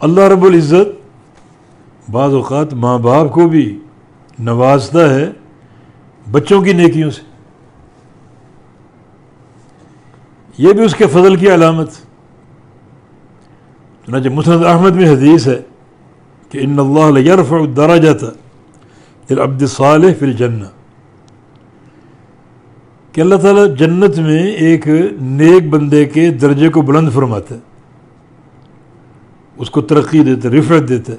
اللہ رب العزت بعض اوقات ماں باپ کو بھی نوازتا ہے بچوں کی نیکیوں سے، یہ بھی اس کے فضل کی علامت۔ چنانچہ مسند احمد میں حدیث ہے کہ ان اللہ لیرفع الدرجۃ للعبد الصالح فی الجنہ، کہ اللہ تعالیٰ جنت میں ایک نیک بندے کے درجے کو بلند فرماتا ہے، اس کو ترقی دیتا ہے، رفعت دیتا ہے،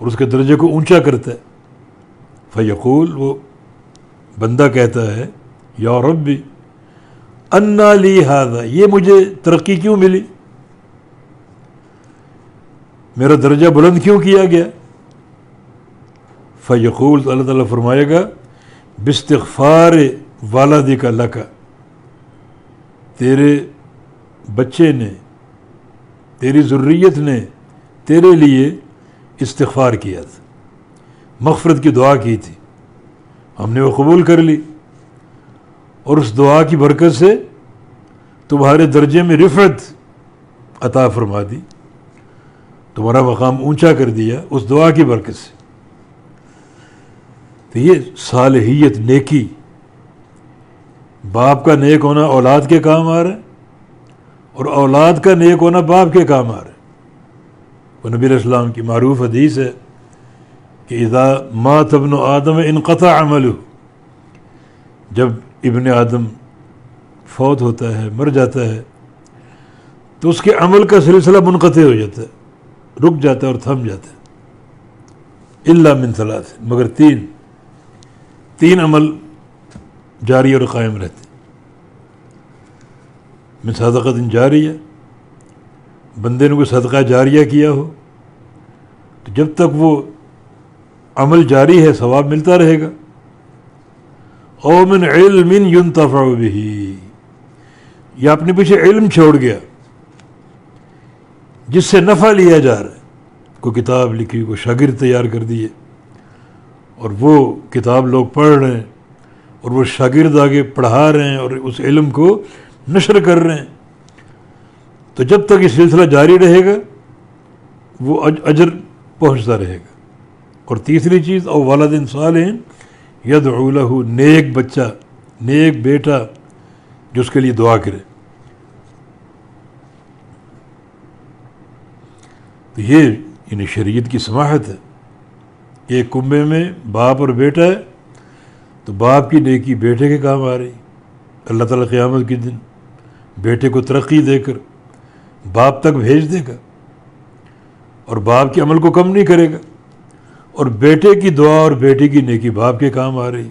اور اس کے درجے کو اونچا کرتا ہے۔ فیقول، وہ بندہ کہتا ہے، یا ربی انا لی ھذا، یہ مجھے ترقی کیوں ملی، میرا درجہ بلند کیوں کیا گیا؟ فیقول، تو اللہ تعالیٰ فرمائے گا، باستغفار والدک لک، تیرے بچے نے، تیری ذریت نے تیرے لیے استغفار کیا تھا، مغفرت کی دعا کی تھی، ہم نے وہ قبول کر لی، اور اس دعا کی برکت سے تمہارے درجے میں رفعت عطا فرما دی، تمہارا مقام اونچا کر دیا اس دعا کی برکت سے۔ تو یہ صالحیت، نیکی، باپ کا نیک ہونا اولاد کے کام آ رہا ہے، اور اولاد کا نیک ہونا باپ کے کام آ رہا ہے۔ وہ نبی علیہ السلام کی معروف حدیث ہے کہ اذا مات ابن آدم انقطع عملہ، جب ابن آدم فوت ہوتا ہے، مر جاتا ہے، تو اس کے عمل کا سلسلہ منقطع ہو جاتا ہے، رک جاتا ہے اور تھم جاتا ہے، الا من ثلاث، مگر تین عمل جاری اور قائم رہتے ہیں۔ من صدقۃ جاریہ، بندے نے کوئی صدقہ جاریہ کیا ہو تو جب تک وہ عمل جاری ہے ثواب ملتا رہے گا۔ او من علم ينتفع به، یا اپنے پیچھے علم چھوڑ گیا جس سے نفع لیا جا رہا ہے، کوئی کتاب لکھی، کوئی شاگرد تیار کر دیے، اور وہ کتاب لوگ پڑھ رہے ہیں، اور وہ شاگرد آگے پڑھا رہے ہیں اور اس علم کو نشر کر رہے ہیں، تو جب تک یہ سلسلہ جاری رہے گا وہ اجر پہنچتا رہے گا۔ اور تیسری چیز، او ولد صالح یدعو لہ، نیک بچہ، نیک بیٹا جو اس کے لیے دعا کرے۔ تو یہ یعنی شریعت کی سماحت ہے۔ ایک کنبے میں باپ اور بیٹا ہے تو باپ کی نیکی بیٹے کے کام آ رہی، اللہ تعالیٰ قیامت کے دن بیٹے کو ترقی دے کر باپ تک بھیج دے گا، اور باپ کے عمل کو کم نہیں کرے گا، اور بیٹے کی دعا اور بیٹے کی نیکی باپ کے کام آ رہی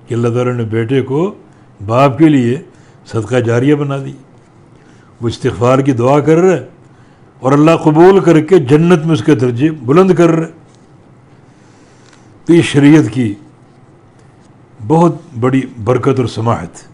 کہ اللہ تعالیٰ نے بیٹے کو باپ کے لیے صدقہ جاریہ بنا دی، وہ استغفار کی دعا کر رہا ہے اور اللہ قبول کر کے جنت میں اس کے درجے بلند کر رہا ہے۔ تو یہ شریعت کی بہت بڑی برکت اور سماحت ہے۔